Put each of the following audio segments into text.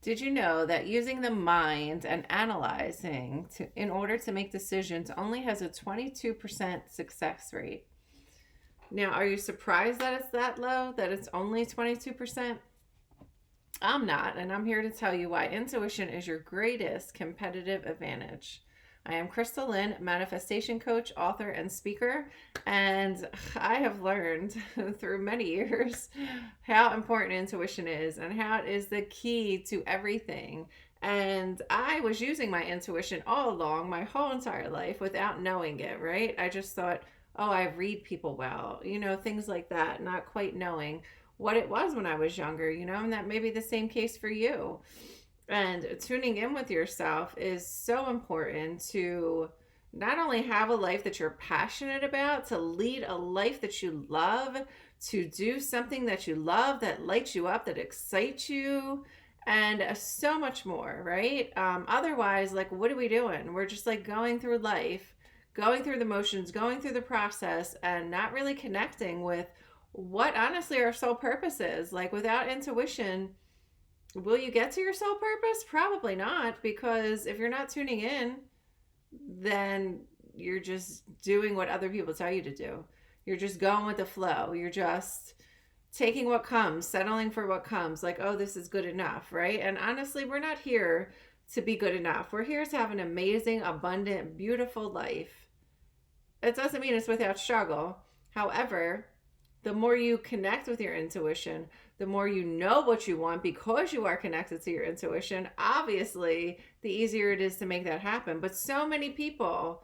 Did you know that using the mind and analyzing in order to make decisions only has a 22% success rate? Now, are you surprised that it's that low, that it's only 22%? I'm not, and I'm here to tell you why intuition is your greatest competitive advantage. I am Crystal Lynn, manifestation coach, author, and speaker, and I have learned through many years how important intuition is and how it is the key to everything. And I was using my intuition all along, my whole entire life, without knowing it, right? I just thought, oh, I read people well, things like that, not quite knowing what it was when I was younger, and that may be the same case for you. And tuning in with yourself is so important to not only have a life that you're passionate about, to lead a life that you love, to do something that you love, that lights you up, that excites you, and so much more, right? Otherwise, like, what are we doing? We're just like going through life, going through the motions, going through the process, and not really connecting with what honestly our soul purpose is. Like, without intuition, will you get to your soul purpose? Probably not, because if you're not tuning in, then you're just doing what other people tell you to do. You're just going with the flow. You're just taking what comes, settling for what comes, like, oh, this is good enough, right? And honestly, we're not here to be good enough. We're here to have an amazing, abundant, beautiful life. It doesn't mean it's without struggle. However, the more you connect with your intuition, the more you know what you want because you are connected to your intuition, obviously, the easier it is to make that happen. But so many people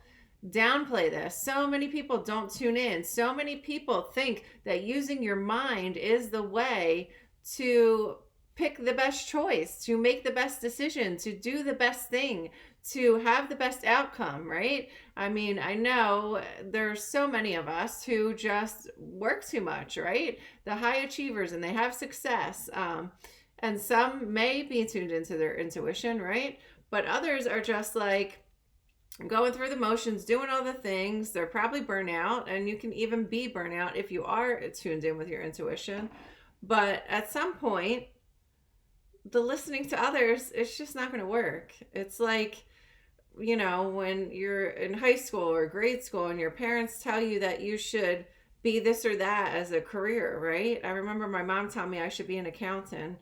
downplay this. So many people don't tune in. So many people think that using your mind is the way to pick the best choice, to make the best decision, to do the best thing, to have the best outcome, right? I mean, I know there's so many of us who just work too much, right? The high achievers, and they have success. And some may be tuned into their intuition, right? But others are just like going through the motions, doing all the things. They're probably burnout, and you can even be burnout if you are tuned in with your intuition. But at some point, the listening to others, it's just not going to work. It's like, when you're in high school or grade school and your parents tell you that you should be this or that as a career, right? I remember my mom telling me I should be an accountant,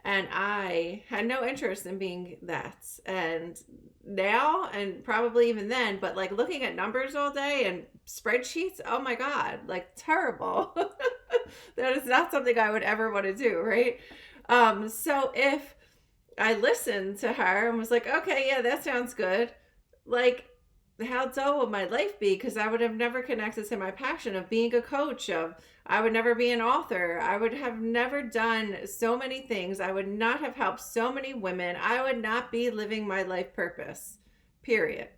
and I had no interest in being that. And now, and probably even then, but like looking at numbers all day and spreadsheets, oh my God, like terrible. That is not something I would ever want to do, right? So if I listened to her and was like, okay, yeah, that sounds good, like, how dull would my life be? Because I would have never connected to my passion of being a coach, of I would never be an author. I would have never done so many things. I would not have helped so many women. I would not be living my life purpose, period.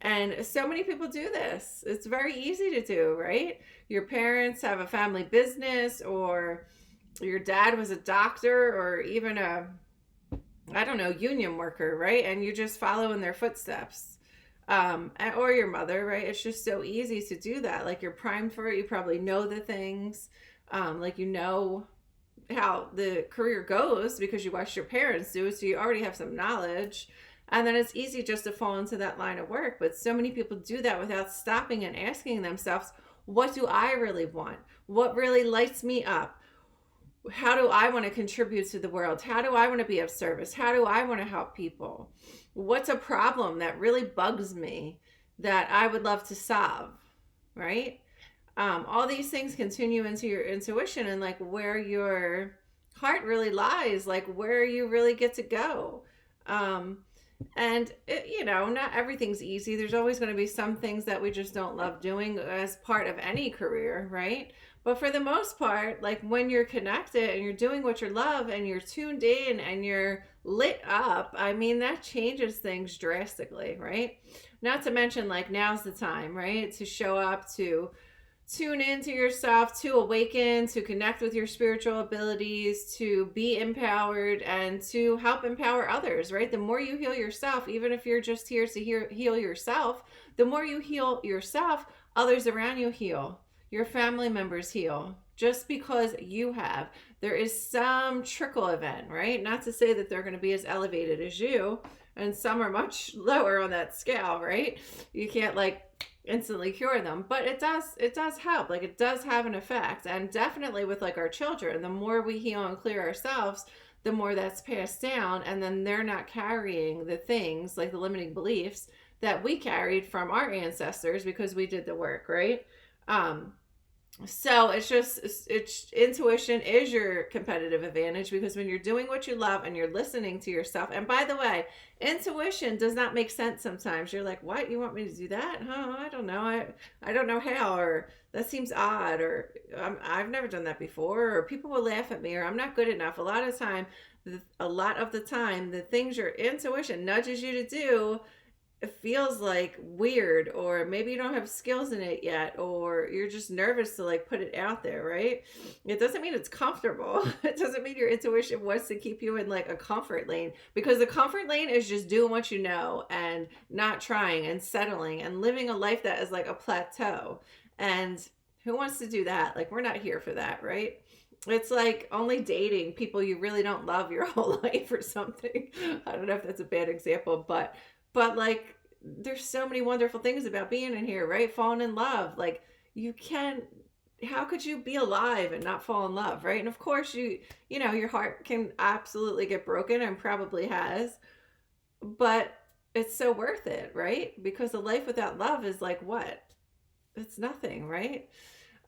And so many people do this. It's very easy to do, right? Your parents have a family business, or your dad was a doctor, or even a, I don't know, union worker, right? And you just follow in their footsteps. Or your mother, right? It's just so easy to do that. Like, you're primed for it. You probably know the things. Like, you know how the career goes because you watched your parents do it. So you already have some knowledge. And then it's easy just to fall into that line of work. But so many people do that without stopping and asking themselves, what do I really want? What really lights me up? How do I want to contribute to the world? How do I want to be of service? How do I want to help people? What's a problem that really bugs me that I would love to solve, right? All these things continue into your intuition and like where your heart really lies, like where you really get to go. And it, not everything's easy. There's always going to be some things that we just don't love doing as part of any career, right? But for the most part, like when you're connected and you're doing what you love and you're tuned in and you're lit up, I mean, that changes things drastically, right? Not to mention, like, now's the time, right? To show up, to tune into yourself, to awaken, to connect with your spiritual abilities, to be empowered, and to help empower others, right? The more you heal yourself, even if you're just here to heal yourself, the more you heal yourself, others around you heal. Your family members heal, just because you have. There is some trickle event, right? Not to say that they're going to be as elevated as you, and some are much lower on that scale, right? You can't like instantly cure them, but it does help. Like it does have an effect. And definitely with like our children, the more we heal and clear ourselves, the more that's passed down, and then they're not carrying the things like the limiting beliefs that we carried from our ancestors because we did the work, right? um so it's intuition is your competitive advantage, because when you're doing what you love and you're listening to yourself. And by the way, intuition does not make sense sometimes. You're like, what, you want me to do that? I don't know. I don't know how, or that seems odd, or I've never done that before, or people will laugh at me, or I'm not good enough. A lot of the time, the things your intuition nudges you to do, it feels like weird, or maybe you don't have skills in it yet, or you're just nervous to like put it out there, right? It doesn't mean it's comfortable. It doesn't mean your intuition wants to keep you in like a comfort lane, because the comfort lane is just doing what you know and not trying and settling and living a life that is like a plateau. And who wants to do that? Like, we're not here for that, right? It's like only dating people you really don't love your whole life or something. I don't know if that's a bad example, but like there's so many wonderful things about being in here, right? Falling in love. Like, you can, how could you be alive and not fall in love, right? And of course you know, your heart can absolutely get broken, and probably has, but it's so worth it, right? Because a life without love is like what? It's nothing, right?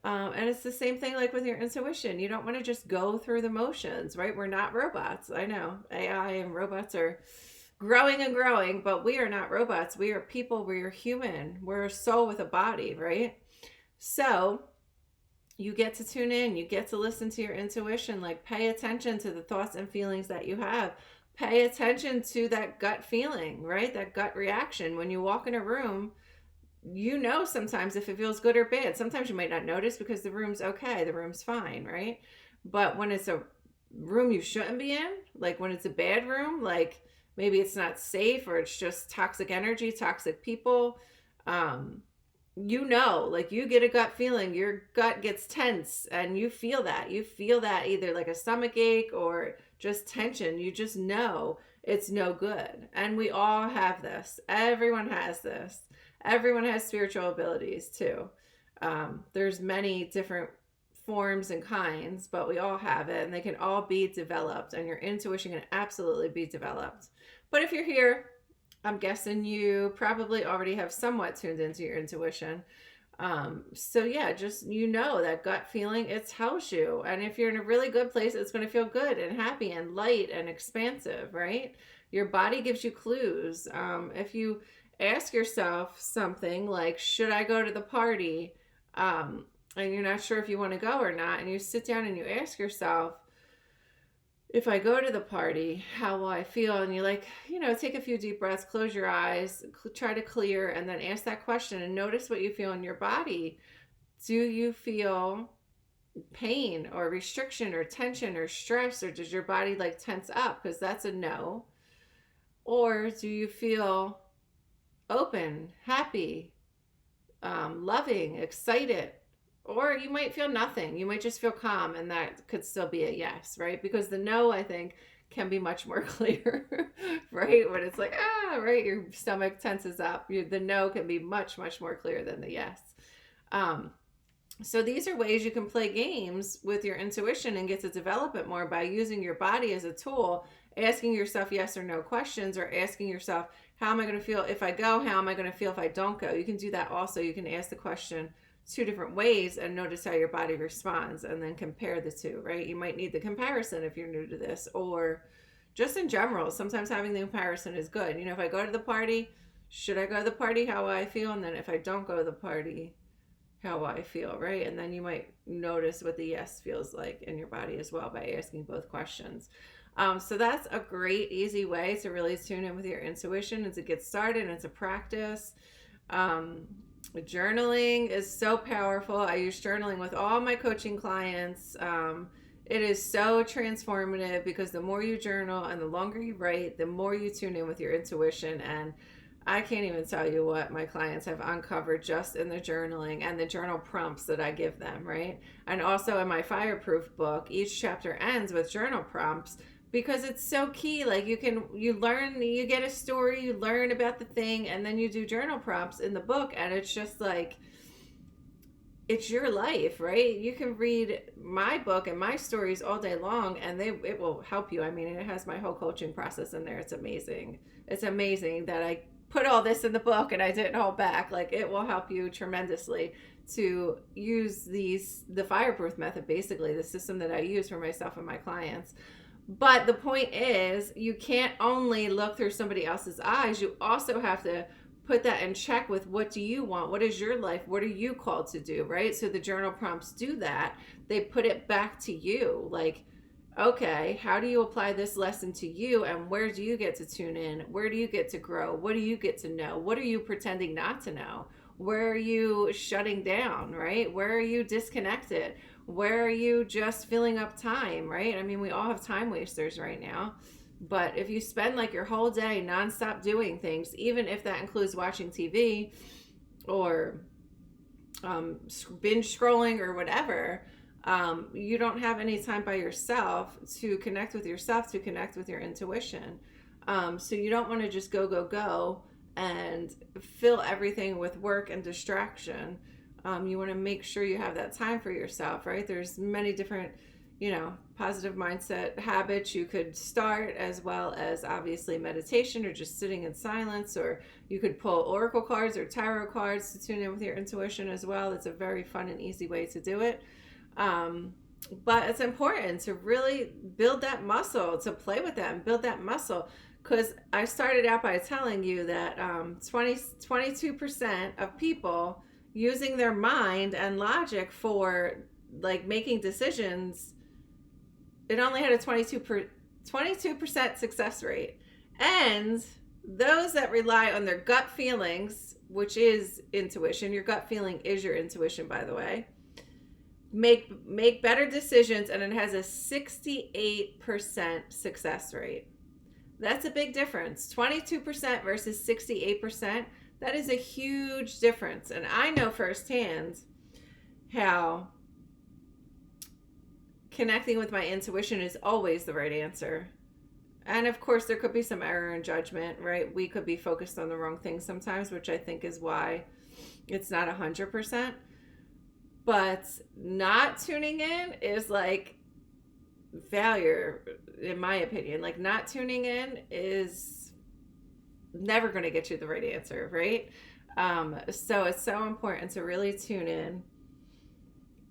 And it's the same thing like with your intuition. You don't want to just go through the motions, right? We're not robots. I know AI and robots are growing and growing, but we are not robots. We are people. We are human. We're a soul with a body, right? So you get to tune in. You get to listen to your intuition. Like, pay attention to the thoughts and feelings that you have. Pay attention to that gut feeling, right? That gut reaction. When you walk in a room, you know sometimes if it feels good or bad. Sometimes you might not notice because the room's okay. The room's fine, right? But when it's a room you shouldn't be in, like when it's a bad room, like maybe it's not safe, or it's just toxic energy, toxic people, you know, like you get a gut feeling, your gut gets tense, and you feel that either like a stomach ache or just tension. You just know it's no good. And we all have this. Everyone has this. Everyone has spiritual abilities too. There's many different forms and kinds, but we all have it, and they can all be developed, and your intuition can absolutely be developed. But if you're here, I'm guessing you probably already have somewhat tuned into your intuition. So yeah, just, you know, that gut feeling, it tells you. And if you're in a really good place, it's going to feel good and happy and light and expansive, right? Your body gives you clues. If you ask yourself something like, should I go to the party? And you're not sure if you want to go or not, and you sit down and you ask yourself, if I go to the party, how will I feel? And you like, you know, take a few deep breaths, close your eyes, try to clear, and then ask that question and notice what you feel in your body. Do you feel pain or restriction or tension or stress, or does your body like tense up? Because that's a no. Or do you feel open, happy, loving, excited? Or you might feel nothing. You might just feel calm, and that could still be a yes, right? Because the no, I think, can be much more clear, right? When it's like, right, your stomach tenses up. The no can be much, much more clear than the yes. So these are ways you can play games with your intuition and get to develop it more by using your body as a tool, asking yourself yes or no questions, or asking yourself, how am I going to feel if I go? How am I going to feel if I don't go? You can do that also. You can ask the question two different ways and notice how your body responds, and then compare the two, right? You might need the comparison if you're new to this, or just in general, sometimes having the comparison is good. You know, if I go to the party, should I go to the party? How will I feel? And then if I don't go to the party, how will I feel, right? And then you might notice what the yes feels like in your body as well by asking both questions. So that's a great, easy way to really tune in with your intuition and to get started, and it's a practice. Journaling is so powerful. I use journaling with all my coaching clients. It is so transformative, because the more you journal and the longer you write, the more you tune in with your intuition. And I can't even tell you what my clients have uncovered just in the journaling and the journal prompts that I give them, right? And also in my Fireproof book, each chapter ends with journal prompts because it's so key. Like you learn, you get a story, you learn about the thing, and then you do journal prompts in the book, and it's just like, it's your life, right? You can read my book and my stories all day long, and it will help you. I mean, it has my whole coaching process in there. It's amazing. It's amazing that I put all this in the book and I didn't hold back. Like, it will help you tremendously to use the Fireproof Method, basically the system that I use for myself and my clients. But the point is, you can't only look through somebody else's eyes. You also have to put that in check with, what do you want? What is your life? What are you called to do, right? So the journal prompts do that. They put it back to you. Like, okay, how do you apply this lesson to you? And where do you get to tune in? Where do you get to grow? What do you get to know? What are you pretending not to know? Where are you shutting down, right? Where are you disconnected? Where are you just filling up time, right? I mean, we all have time wasters right now. But if you spend like your whole day nonstop doing things, even if that includes watching TV or binge scrolling or whatever, you don't have any time by yourself to connect with yourself, to connect with your intuition. So you don't want to just go and fill everything with work and distraction. You want to make sure you have that time for yourself, right? There's many different, positive mindset habits you could start, as well as obviously meditation or just sitting in silence, or you could pull oracle cards or tarot cards to tune in with your intuition as well. It's a very fun and easy way to do it. But it's important to really build that muscle, to play with that and build that muscle. Because I started out by telling you that 22% of people using their mind and logic for like making decisions, it only had a 22% success rate. And those that rely on their gut feelings, which is intuition, your gut feeling is your intuition, by the way, make better decisions, and it has a 68% success rate. That's a big difference. 22% versus 68%. That is a huge difference. And I know firsthand how connecting with my intuition is always the right answer. And of course, there could be some error in judgment, right? We could be focused on the wrong thing sometimes, which I think is why it's not 100%. But not tuning in is like failure, in my opinion. Like, not tuning in is never going to get you the right answer, right? So it's so important to really tune in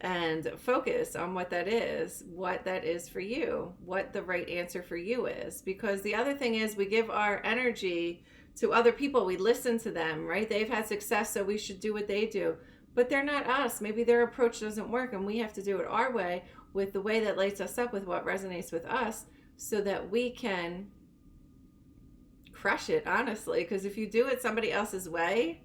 and focus on what that is for you, what the right answer for you is. Because the other thing is, we give our energy to other people. We listen to them, right? They've had success, so we should do what they do. But they're not us. Maybe their approach doesn't work, and we have to do it our way, with the way that lights us up, with what resonates with us, so that we can crush it, honestly. Because if you do it somebody else's way,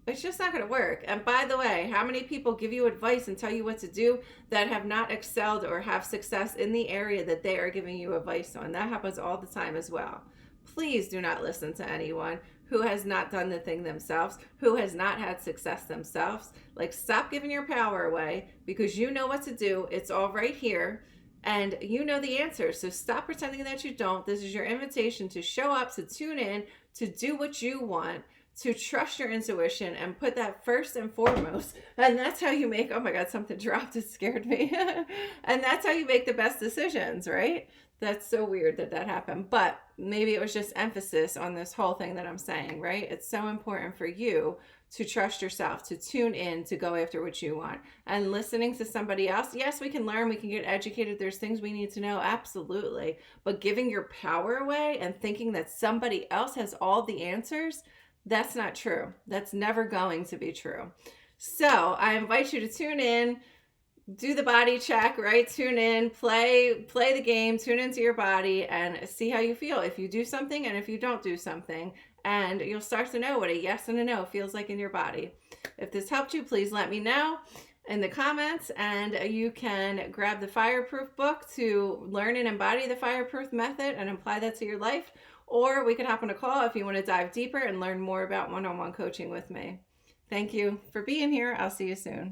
it's just not going to work. And by the way, how many people give you advice and tell you what to do that have not excelled or have success in the area that they are giving you advice on? That happens all the time as well. Please do not listen to anyone who has not done the thing themselves, who has not had success themselves. Like, stop giving your power away, because you know what to do. It's all right here, and you know the answer. So stop pretending that you don't. This is your invitation to show up, to tune in, to do what you want, to trust your intuition and put that first and foremost. And that's how you make, oh my God, something dropped. It scared me. And that's how you make the best decisions, right? That's so weird that happened. But maybe it was just emphasis on this whole thing that I'm saying, right? It's so important for you to trust yourself, to tune in, to go after what you want. And listening to somebody else, yes, we can learn, we can get educated. There's things we need to know, absolutely. But giving your power away and thinking that somebody else has all the answers, that's not true. That's never going to be true. So I invite you to tune in, do the body check, right? Tune in, play the game, tune into your body, and see how you feel if you do something and if you don't do something. And you'll start to know what a yes and a no feels like in your body. If this helped you, please let me know in the comments, and you can grab the Fireproof book to learn and embody the Fireproof Method and apply that to your life. Or we could hop on a call if you want to dive deeper and learn more about one-on-one coaching with me. Thank you for being here. I'll see you soon.